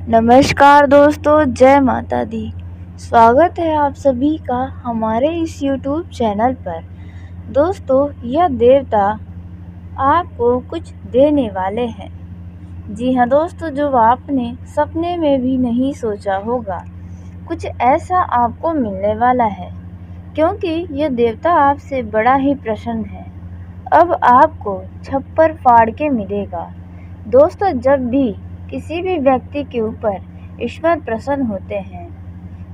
नमस्कार दोस्तों, जय माता दी। स्वागत है आप सभी का हमारे इस YouTube चैनल पर। दोस्तों, यह देवता आपको कुछ देने वाले हैं। जी हाँ दोस्तों, जो आपने सपने में भी नहीं सोचा होगा, कुछ ऐसा आपको मिलने वाला है, क्योंकि यह देवता आपसे बड़ा ही प्रसन्न है। अब आपको छप्पर फाड़ के मिलेगा। दोस्तों, जब भी किसी भी व्यक्ति के ऊपर ईश्वर प्रसन्न होते हैं,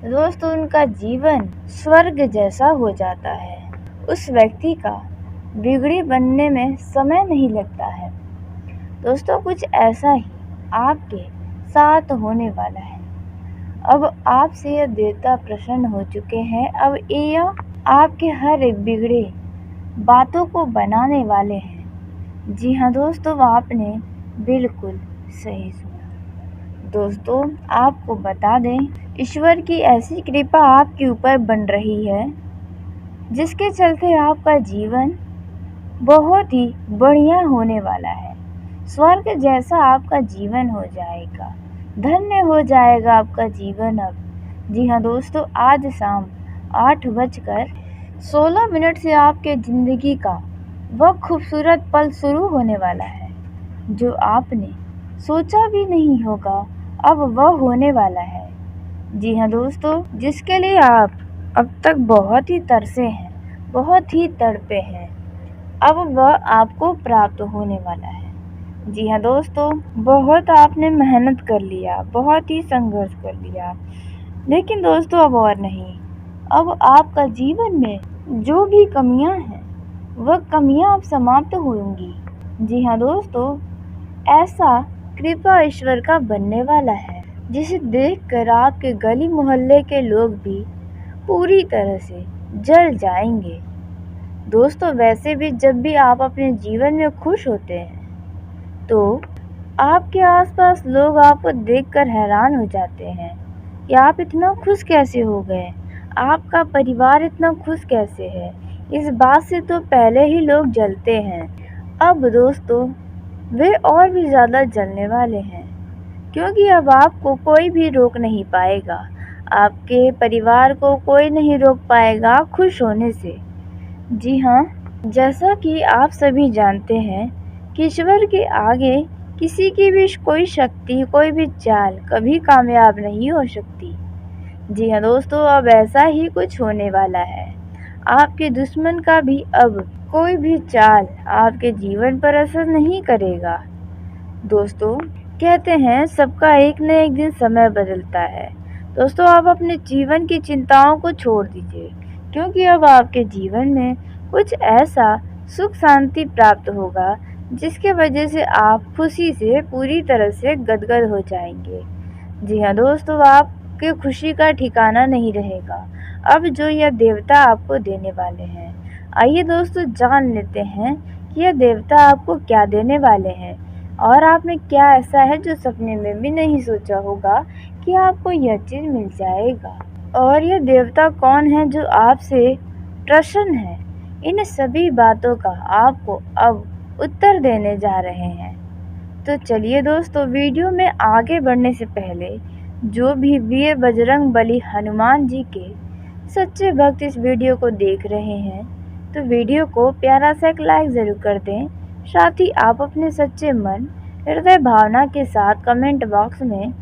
दोस्तों उनका जीवन स्वर्ग जैसा हो जाता है। उस व्यक्ति का बिगड़ी बनने में समय नहीं लगता है। दोस्तों, कुछ ऐसा ही आपके साथ होने वाला है। अब आपसे यह देवता प्रसन्न हो चुके हैं। अब यह आपके हर एक बिगड़े बातों को बनाने वाले हैं। जी हाँ दोस्तों, आपने बिल्कुल सही सुना। दोस्तों, आपको बता दें, ईश्वर की ऐसी कृपा आपके ऊपर बन रही है, जिसके चलते आपका जीवन बहुत ही बढ़िया होने वाला है। स्वर्ग जैसा आपका जीवन हो जाएगा, धन्य हो जाएगा आपका जीवन अब। जी हाँ दोस्तों, आज शाम 8:16 से आपके ज़िंदगी का वह खूबसूरत पल शुरू होने वाला है, जो आपने सोचा भी नहीं होगा, अब वह होने वाला है। जी हाँ दोस्तों, जिसके लिए आप अब तक बहुत ही तरसे हैं, बहुत ही तड़पे हैं, अब वह आपको प्राप्त होने वाला है। जी हाँ दोस्तों, बहुत आपने मेहनत कर लिया, बहुत ही संघर्ष कर लिया, लेकिन दोस्तों अब और नहीं। अब आपका जीवन में जो भी कमियां हैं, वह कमियां अब समाप्त होंगी। जी हाँ दोस्तों, ऐसा कृपा ईश्वर का बनने वाला है, जिसे देखकर आपके गली मोहल्ले के लोग भी पूरी तरह से जल जाएंगे। दोस्तों, वैसे भी जब भी आप अपने जीवन में खुश होते हैं, तो आपके आसपास लोग आपको देखकर हैरान हो जाते हैं कि आप इतना खुश कैसे हो गए, आपका परिवार इतना खुश कैसे है। इस बात से तो पहले ही लोग जलते हैं। अब दोस्तों, वे और भी ज़्यादा जलने वाले हैं, क्योंकि अब आपको कोई भी रोक नहीं पाएगा, आपके परिवार को कोई नहीं रोक पाएगा खुश होने से। जी हाँ, जैसा कि आप सभी जानते हैं कि ईश्वर के आगे किसी की भी कोई शक्ति, कोई भी चाल कभी कामयाब नहीं हो सकती। जी हाँ दोस्तों, अब ऐसा ही कुछ होने वाला है। आपके दुश्मन का भी अब कोई भी चाल आपके जीवन पर असर नहीं करेगा। दोस्तों, कहते हैं सबका एक न एक दिन समय बदलता है। दोस्तों, आप अपने जीवन की चिंताओं को छोड़ दीजिए, क्योंकि अब आपके जीवन में कुछ ऐसा सुख शांति प्राप्त होगा, जिसके वजह से आप खुशी से पूरी तरह से गदगद हो जाएंगे। जी हाँ दोस्तों, आपके खुशी का ठिकाना नहीं रहेगा अब जो यह देवता आपको देने वाले हैं। आइए दोस्तों, जान लेते हैं कि यह देवता आपको क्या देने वाले हैं, और आप में क्या ऐसा है जो सपने में भी नहीं सोचा होगा कि आपको यह चीज़ मिल जाएगा। और यह देवता कौन है जो आपसे प्रसन्न है, इन सभी बातों का आपको अब उत्तर देने जा रहे हैं। तो चलिए दोस्तों, वीडियो में आगे बढ़ने से पहले जो भी वीर बजरंग बली हनुमान जी के सच्चे भक्त इस वीडियो को देख रहे हैं, तो वीडियो को प्यारा सा एक लाइक ज़रूर कर दें। साथ ही आप अपने सच्चे मन, हृदय भावना के साथ कमेंट बॉक्स में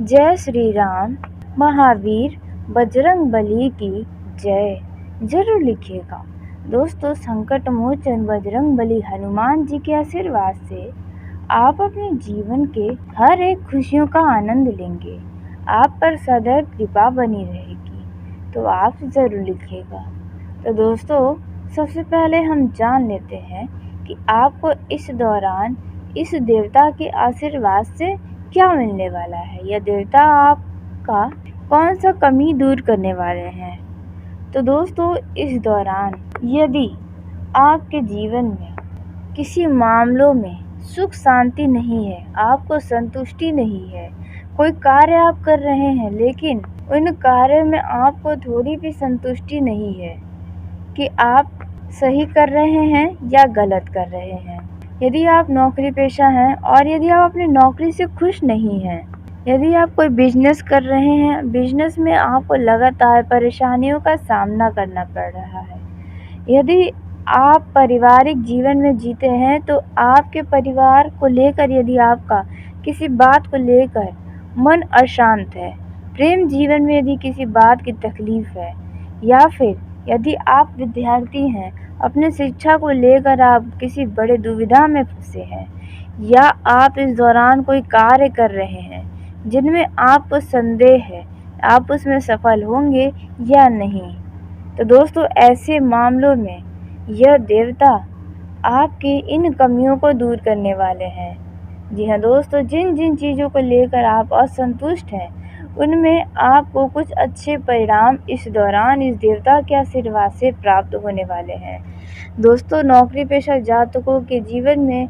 जय श्री राम, महावीर बजरंग बली की जय जरूर लिखिएगा। दोस्तों, संकट मोचन बजरंग बली हनुमान जी के आशीर्वाद से आप अपने जीवन के हर एक खुशियों का आनंद लेंगे। आप पर सदैव कृपा बनी रहेगी, तो आप ज़रूर लिखिएगा। तो दोस्तों, सबसे पहले हम जान लेते हैं कि आपको इस दौरान इस देवता के आशीर्वाद से क्या मिलने वाला है। यह देवता आपका कौन सा कमी दूर करने वाले हैं। तो दोस्तों, इस दौरान यदि आपके जीवन में किसी मामलों में सुख शांति नहीं है, आपको संतुष्टि नहीं है, कोई कार्य आप कर रहे हैं लेकिन उन कार्य में आपको थोड़ी भी संतुष्टि नहीं है कि आप सही कर रहे हैं या गलत कर रहे हैं। यदि आप नौकरी पेशा हैं और यदि आप अपनी नौकरी से खुश नहीं हैं, यदि आप कोई बिजनेस कर रहे हैं, बिजनेस में आपको लगातार परेशानियों का सामना करना पड़ रहा है। यदि आप पारिवारिक जीवन में जीते हैं तो आपके परिवार को लेकर यदि आपका किसी बात को लेकर मन अशांत है, प्रेम जीवन में यदि किसी बात की तकलीफ है, या फिर यदि आप विद्यार्थी हैं, अपने शिक्षा को लेकर आप किसी बड़े दुविधा में फंसे हैं, या आप इस दौरान कोई कार्य कर रहे हैं जिनमें आपको संदेह है आप उसमें सफल होंगे या नहीं, तो दोस्तों ऐसे मामलों में यह देवता आपकी इन कमियों को दूर करने वाले हैं। जी हाँ दोस्तों, जिन जिन चीज़ों को लेकर आप असंतुष्ट हैं उनमें आपको कुछ अच्छे परिणाम इस दौरान इस देवता के आशीर्वाद से प्राप्त होने वाले हैं। दोस्तों, नौकरी पेशा जातकों के जीवन में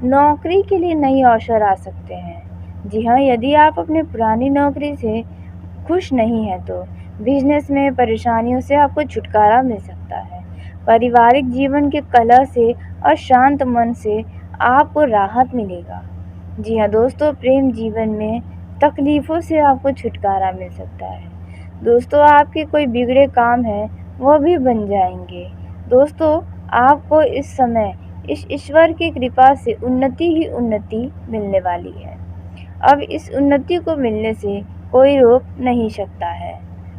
नौकरी के लिए नए अवसर आ सकते हैं। जी हाँ, यदि आप अपनी पुरानी नौकरी से खुश नहीं हैं तो बिजनेस में परेशानियों से आपको छुटकारा मिल सकता है। पारिवारिक जीवन के कलह से और शांत मन से आपको राहत मिलेगा। जी हाँ दोस्तों, प्रेम जीवन में तकलीफ़ों से आपको छुटकारा मिल सकता है। दोस्तों, आपके कोई बिगड़े काम हैं वह भी बन जाएंगे। दोस्तों, आपको इस समय इस ईश्वर की कृपा से उन्नति ही उन्नति मिलने वाली है। अब इस उन्नति को मिलने से कोई रोक नहीं सकता है।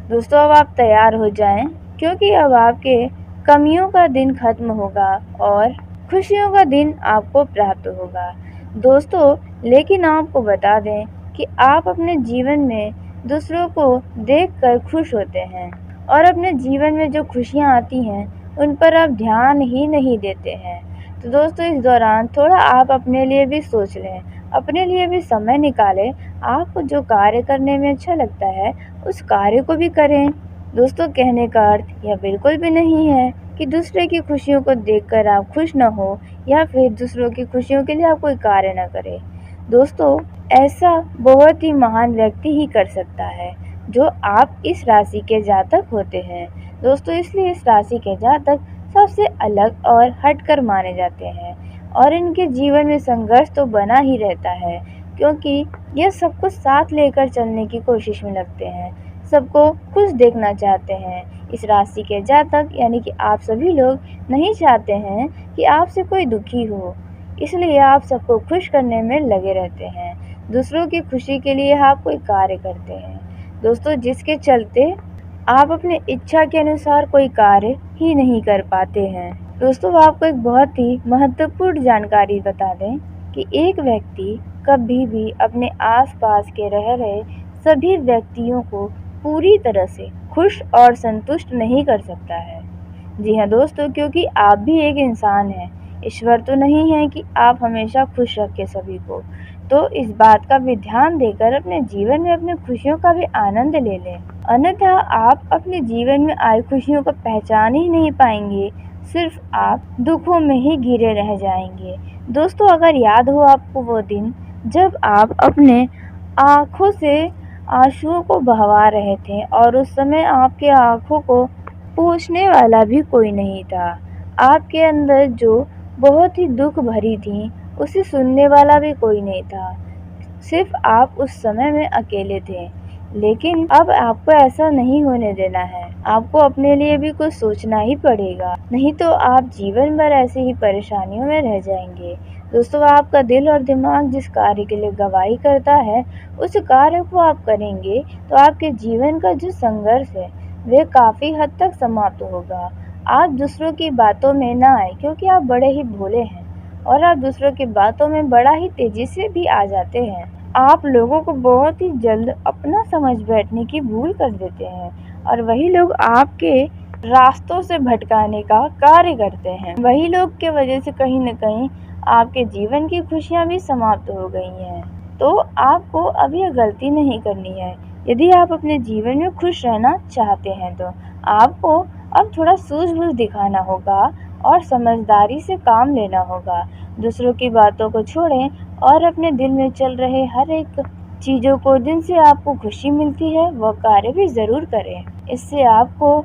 दोस्तों, अब आप तैयार हो जाएं, क्योंकि अब आपके कमियों का दिन खत्म होगा और खुशियों का दिन आपको प्राप्त होगा। दोस्तों, लेकिन आपको बता दें कि आप अपने जीवन में दूसरों को देखकर खुश होते हैं और अपने जीवन में जो खुशियाँ आती हैं उन पर आप ध्यान ही नहीं देते हैं। तो दोस्तों, इस दौरान थोड़ा आप अपने लिए भी सोच लें, अपने लिए भी समय निकालें। आपको जो कार्य करने में अच्छा लगता है उस कार्य को भी करें। दोस्तों, कहने का अर्थ यह बिल्कुल भी नहीं है कि दूसरे की खुशियों को देखकर आप खुश न हो या फिर दूसरों की खुशियों के लिए आप कोई कार्य न करें। दोस्तों, ऐसा बहुत ही महान व्यक्ति ही कर सकता है जो आप इस राशि के जातक होते हैं। दोस्तों, इसलिए इस राशि के जातक सबसे अलग और हटकर माने जाते हैं और इनके जीवन में संघर्ष तो बना ही रहता है, क्योंकि यह सबको साथ लेकर चलने की कोशिश में लगते हैं, सबको खुश देखना चाहते हैं। इस राशि के जातक यानी कि आप सभी लोग नहीं चाहते हैं कि आपसे कोई दुखी हो, इसलिए आप सबको खुश करने में लगे रहते हैं। दूसरों की खुशी के लिए आप कोई कार्य करते हैं दोस्तों, जिसके चलते आप अपने इच्छा के अनुसार कोई कार्य ही नहीं कर पाते हैं। दोस्तों, आपको एक बहुत ही महत्वपूर्ण जानकारी बता दें कि एक व्यक्ति कभी भी अपने आसपास के रह रहे सभी व्यक्तियों को पूरी तरह से खुश और संतुष्ट नहीं कर सकता है। जी हाँ दोस्तों, क्योंकि आप भी एक इंसान हैं, ईश्वर तो नहीं है कि आप हमेशा खुश रखें सभी को। तो इस बात का भी ध्यान देकर अपने जीवन में अपनी खुशियों का भी आनंद ले लें, अन्यथा आप अपने जीवन में आई खुशियों को पहचान ही नहीं पाएंगे, सिर्फ आप दुखों में ही घिरे रह जाएंगे। दोस्तों, अगर याद हो आपको वो दिन जब आप अपने आँखों से आंसुओं को बहवा रहे थे और उस समय आपके आँखों को पूछने वाला भी कोई नहीं था, आपके अंदर जो बहुत ही दुख भरी थी उसे सुनने वाला भी कोई नहीं था, सिर्फ आप उस समय में अकेले थे। लेकिन अब आपको ऐसा नहीं होने देना है, आपको अपने लिए भी कुछ सोचना ही पड़ेगा, नहीं तो आप जीवन भर ऐसे ही परेशानियों में रह जाएंगे। दोस्तों, आपका दिल और दिमाग जिस कार्य के लिए गवाही करता है उस कार्य को आप करेंगे तो आपके जीवन का जो संघर्ष है वह काफ़ी हद तक समाप्त होगा। आप दूसरों की बातों में ना आए, क्योंकि आप बड़े ही भोले हैं और आप दूसरों की बातों में बड़ा ही तेज़ी से भी आ जाते हैं। आप लोगों को बहुत ही जल्द अपना समझ बैठने की भूल कर देते हैं और वही लोग आपके रास्तों से भटकाने का कार्य करते हैं। वही लोग के वजह से कहीं न कहीं आपके जीवन की खुशियाँ भी समाप्त हो गई हैं। तो आपको अब यह गलती नहीं करनी है। यदि आप अपने जीवन में खुश रहना चाहते हैं तो आपको अब थोड़ा सूझबूझ दिखाना होगा और समझदारी से काम लेना होगा। दूसरों की बातों को छोड़ें और अपने दिल में चल रहे हर एक चीज़ों को जिनसे आपको खुशी मिलती है वह कार्य भी ज़रूर करें। इससे आपको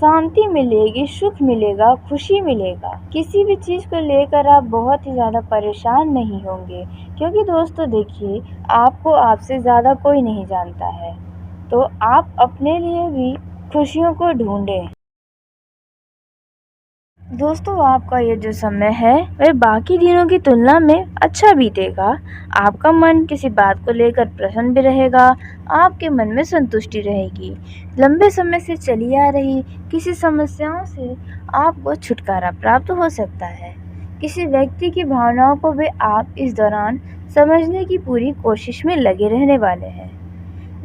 शांति मिलेगी, सुख मिलेगा, खुशी मिलेगा। किसी भी चीज़ को लेकर आप बहुत ही ज़्यादा परेशान नहीं होंगे, क्योंकि दोस्तों देखिए, आपको आपसे ज़्यादा कोई नहीं जानता है। तो आप अपने लिए भी खुशियों को ढूंढें। दोस्तों आपका ये जो समय है वह बाकी दिनों की तुलना में अच्छा बीतेगा। आपका मन किसी बात को लेकर प्रसन्न भी रहेगा, आपके मन में संतुष्टि रहेगी। लंबे समय से चली आ रही किसी समस्याओं से आपको छुटकारा प्राप्त हो सकता है। किसी व्यक्ति की भावनाओं को भी आप इस दौरान समझने की पूरी कोशिश में लगे रहने वाले हैं।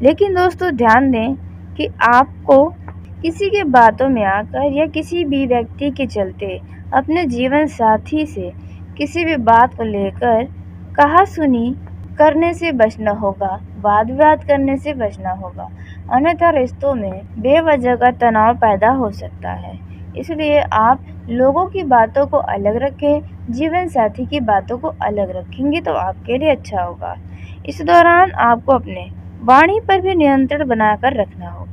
लेकिन दोस्तों ध्यान दें कि आपको किसी के बातों में आकर या किसी भी व्यक्ति के चलते अपने जीवन साथी से किसी भी बात को लेकर कहा-सुनी करने से बचना होगा, वाद-विवाद करने से बचना होगा। अन्यथा रिश्तों में बेवजह का तनाव पैदा हो सकता है। इसलिए आप लोगों की बातों को अलग रखें, जीवन साथी की बातों को अलग रखेंगे तो आपके लिए अच्छा होगा। इस दौरान आपको अपने वाणी पर भी नियंत्रण बनाकर रखना होगा।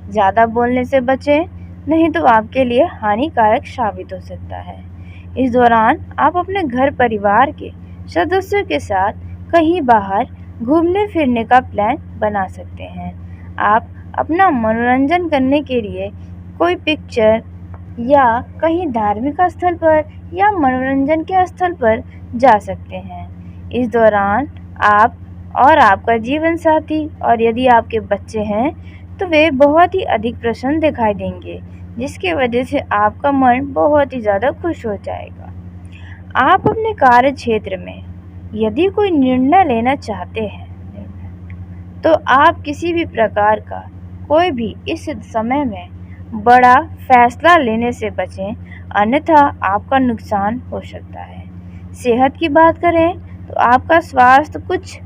ज़्यादा बोलने से बचें, नहीं तो आपके लिए हानिकारक साबित हो सकता है। इस दौरान आप अपने घर परिवार के सदस्यों के साथ कहीं बाहर घूमने फिरने का प्लान बना सकते हैं। आप अपना मनोरंजन करने के लिए कोई पिक्चर या कहीं धार्मिक स्थल पर या मनोरंजन के स्थल पर जा सकते हैं। इस दौरान आप और आपका जीवन साथी और यदि आपके बच्चे हैं तो वे बहुत ही अधिक प्रसन्न दिखाई देंगे, जिसकी वजह से आपका मन बहुत ही ज़्यादा खुश हो जाएगा। आप अपने कार्य क्षेत्र में यदि कोई निर्णय लेना चाहते हैं तो आप किसी भी प्रकार का कोई भी इस समय में बड़ा फैसला लेने से बचें, अन्यथा आपका नुकसान हो सकता है। सेहत की बात करें तो आपका स्वास्थ्य कुछ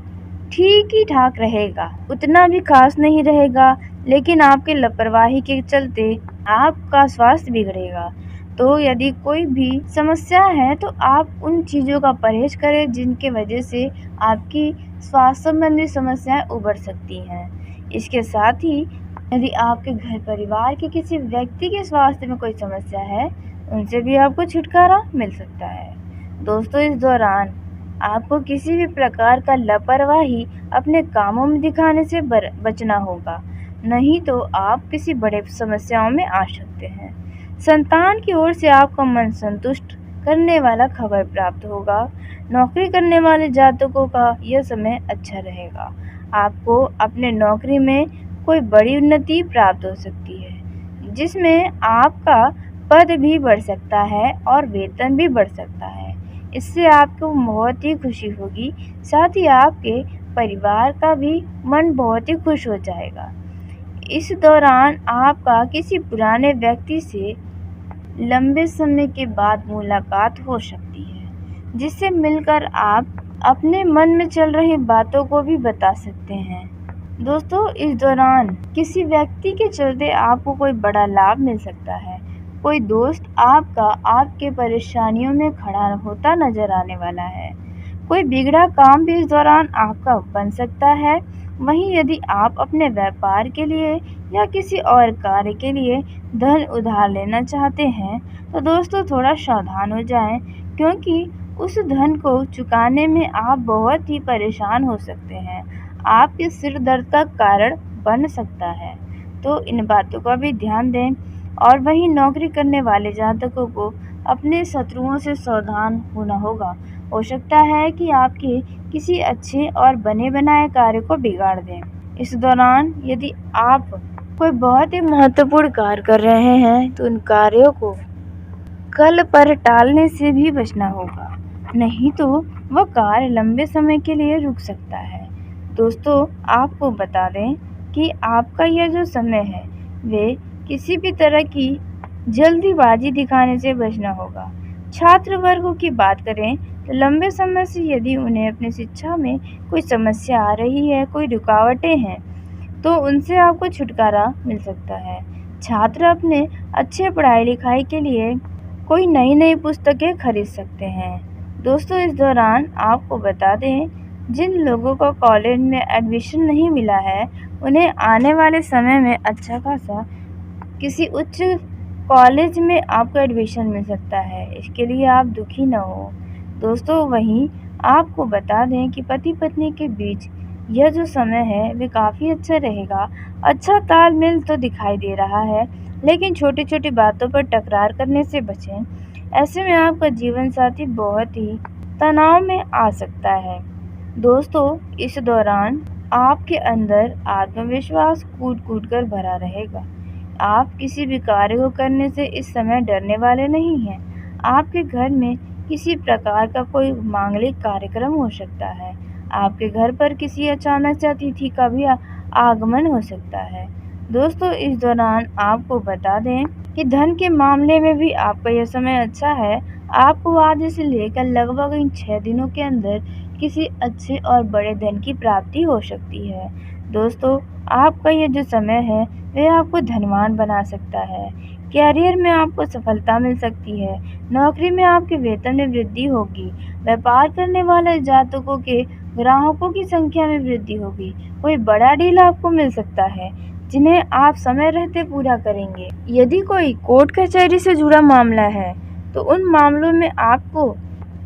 ठीक ही ठाक रहेगा, उतना भी खास नहीं रहेगा, लेकिन आपकी लापरवाही के चलते आपका स्वास्थ्य बिगड़ेगा। तो यदि कोई भी समस्या है तो आप उन चीज़ों का परहेज करें जिनके वजह से आपकी स्वास्थ्य संबंधी समस्याएं उभर सकती हैं। इसके साथ ही यदि आपके घर परिवार के किसी व्यक्ति के स्वास्थ्य में कोई समस्या है, उनसे भी आपको छुटकारा मिल सकता है। दोस्तों इस दौरान आपको किसी भी प्रकार का लापरवाही अपने कामों में दिखाने से बचना होगा, नहीं तो आप किसी बड़े समस्याओं में आ सकते हैं। संतान की ओर से आपका मन संतुष्ट करने वाला खबर प्राप्त होगा। नौकरी करने वाले जातकों का यह समय अच्छा रहेगा। आपको अपने नौकरी में कोई बड़ी उन्नति प्राप्त हो सकती है, जिसमें आपका पद भी बढ़ सकता है और वेतन भी बढ़ सकता है। इससे आपको बहुत ही खुशी होगी, साथ ही आपके परिवार का भी मन बहुत ही खुश हो जाएगा। इस दौरान आपका किसी पुराने व्यक्ति से लंबे समय के बाद मुलाकात हो सकती है, जिससे मिलकर आप अपने मन में चल रही बातों को भी बता सकते हैं। दोस्तों इस दौरान किसी व्यक्ति के चलते आपको कोई बड़ा लाभ मिल सकता है। कोई दोस्त आपका आपके परेशानियों में खड़ा होता नजर आने वाला है। कोई बिगड़ा काम भी इस दौरान आपका बन सकता है। वहीं यदि आप अपने व्यापार के लिए या किसी और कार्य के लिए धन उधार लेना चाहते हैं तो दोस्तों थोड़ा सावधान हो जाएं, क्योंकि उस धन को चुकाने में आप बहुत ही परेशान हो सकते हैं। आपके सिर दर्द का कारण बन सकता है, तो इन बातों का भी ध्यान दें। और वहीं नौकरी करने वाले जातकों को अपने शत्रुओं से सावधान होना होगा। हो सकता है कि आपके किसी अच्छे और बने बनाए कार्य को बिगाड़ दें। इस दौरान यदि आप कोई बहुत ही महत्वपूर्ण कार्य कर रहे हैं तो उन कार्यों को कल पर टालने से भी बचना होगा, नहीं तो वह कार्य लंबे समय के लिए रुक सकता है। दोस्तों आपको बता दें कि आपका यह जो समय है वे किसी भी तरह की जल्दीबाजी दिखाने से बचना होगा। छात्र वर्गों की बात करें तो लंबे समय से यदि उन्हें अपनी शिक्षा में कोई समस्या आ रही है, कोई रुकावटें हैं, तो उनसे आपको छुटकारा मिल सकता है। छात्र अपने अच्छे पढ़ाई लिखाई के लिए कोई नई पुस्तकें खरीद सकते हैं। दोस्तों इस दौरान आपको बता दें, जिन लोगों को कॉलेज में एडमिशन नहीं मिला है उन्हें आने वाले समय में अच्छा खासा किसी उच्च कॉलेज में आपको एडमिशन मिल सकता है, इसके लिए आप दुखी न हो। दोस्तों वहीं आपको बता दें कि पति पत्नी के बीच यह जो समय है वे काफ़ी अच्छा रहेगा। अच्छा तालमेल तो दिखाई दे रहा है, लेकिन छोटी-छोटी बातों पर टकरार करने से बचें। ऐसे में आपका जीवन साथी बहुत ही तनाव में आ सकता है। दोस्तों इस दौरान आपके अंदर आत्मविश्वास कूट-कूट कर भरा रहेगा। आप किसी भी कार्य को करने से इस समय डरने वाले नहीं हैं। आपके घर में किसी प्रकार का कोई मांगलिक कार्यक्रम हो सकता है। आपके घर पर किसी अचानक से अतिथि का भी आगमन हो सकता है। दोस्तों इस दौरान आपको बता दें कि धन के मामले में भी आपका यह समय अच्छा है। आपको आज से लेकर लगभग इन 6 दिनों के अंदर किसी अच्छे और बड़े धन की प्राप्ति हो सकती है। दोस्तों आपका ये जो समय है वह आपको धनवान बना सकता है। कैरियर में आपको सफलता मिल सकती है। नौकरी में आपके वेतन में वृद्धि होगी। व्यापार करने वाले जातकों के ग्राहकों की संख्या में वृद्धि होगी। कोई बड़ा डील आपको मिल सकता है जिन्हें आप समय रहते पूरा करेंगे। यदि कोई कोर्ट कचहरी से जुड़ा मामला है तो उन मामलों में आपको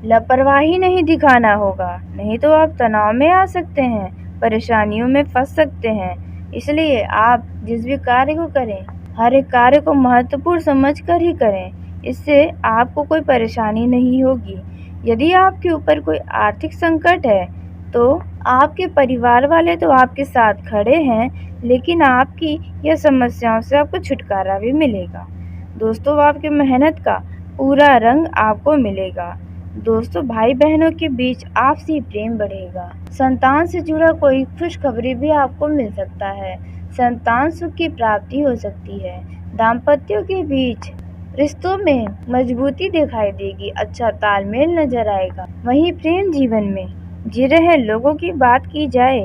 लापरवाही नहीं दिखाना होगा, नहीं तो आप तनाव में आ सकते हैं, परेशानियों में फंस सकते हैं। इसलिए आप जिस भी कार्य को करें, हर एक कार्य को महत्वपूर्ण समझकर ही करें। इससे आपको कोई परेशानी नहीं होगी। यदि आपके ऊपर कोई आर्थिक संकट है तो आपके परिवार वाले तो आपके साथ खड़े हैं, लेकिन आपकी यह समस्याओं से आपको छुटकारा भी मिलेगा। दोस्तों आपकी मेहनत का पूरा रंग आपको मिलेगा। दोस्तों भाई बहनों के बीच आपसी प्रेम बढ़ेगा। संतान से जुड़ा कोई खुशखबरी भी आपको मिल सकता है। संतान सुख की प्राप्ति हो सकती है। दाम्पत्यों के बीच रिश्तों में मजबूती दिखाई देगी। अच्छा तालमेल नजर आएगा। वहीं प्रेम जीवन में जी रहे लोगों की बात की जाए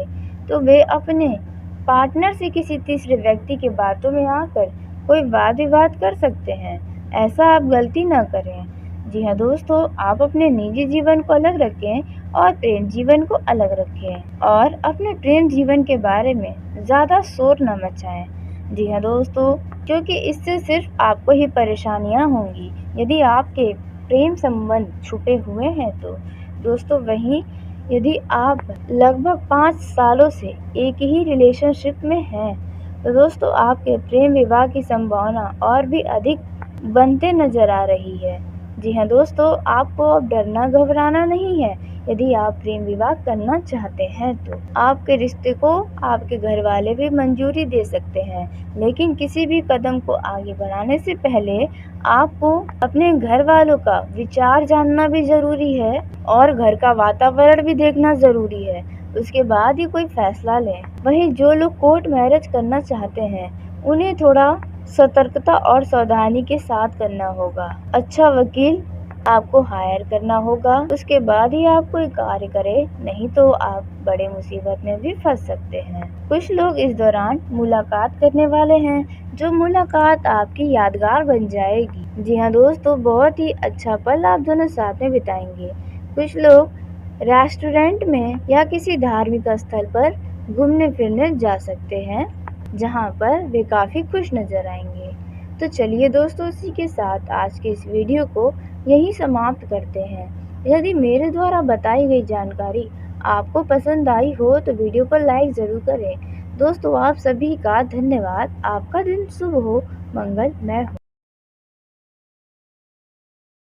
तो वे अपने पार्टनर से किसी तीसरे व्यक्ति के बातों में आकर कोई वाद विवाद कर सकते हैं। ऐसा आप गलती न करें। जी हाँ दोस्तों आप अपने निजी जीवन को अलग रखें और प्रेम जीवन को अलग रखें और अपने प्रेम जीवन के बारे में ज़्यादा शोर न मचाएं। जी हाँ दोस्तों क्योंकि इससे सिर्फ आपको ही परेशानियां होंगी यदि आपके प्रेम संबंध छुपे हुए हैं तो। दोस्तों वहीं यदि आप लगभग 5 सालों से एक ही रिलेशनशिप में हैं तो दोस्तों आपके प्रेम विवाह की संभावना और भी अधिक बनते नजर आ रही है। जी हाँ दोस्तों आपको अब डरना घबराना नहीं है। यदि आप प्रेम विवाह करना चाहते हैं तो आपके रिश्ते को आपके घर वाले भी मंजूरी दे सकते हैं, लेकिन किसी भी कदम को आगे बढ़ाने से पहले आपको अपने घर वालों का विचार जानना भी जरूरी है और घर का वातावरण भी देखना जरूरी है। उसके बाद ही कोई फैसला लें। वहीं जो लोग कोर्ट मैरिज करना चाहते हैं उन्हें थोड़ा सतर्कता और सावधानी के साथ करना होगा। अच्छा वकील आपको हायर करना होगा, उसके बाद ही आप कोई कार्य करें, नहीं तो आप बड़े मुसीबत में भी फंस सकते हैं। कुछ लोग इस दौरान मुलाकात करने वाले हैं, जो मुलाकात आपकी यादगार बन जाएगी। जी हाँ दोस्तों बहुत ही अच्छा पल आप दोनों साथ में बिताएंगे। कुछ लोग रेस्टोरेंट में या किसी धार्मिक स्थल पर घूमने फिरने जा सकते हैं, जहाँ पर वे काफ़ी खुश नजर आएंगे। तो चलिए दोस्तों इसी के साथ आज के इस वीडियो को यही समाप्त करते हैं। यदि मेरे द्वारा बताई गई जानकारी आपको पसंद आई हो तो वीडियो को लाइक ज़रूर करें। दोस्तों आप सभी का धन्यवाद। आपका दिन शुभ हो, मंगलमय हो।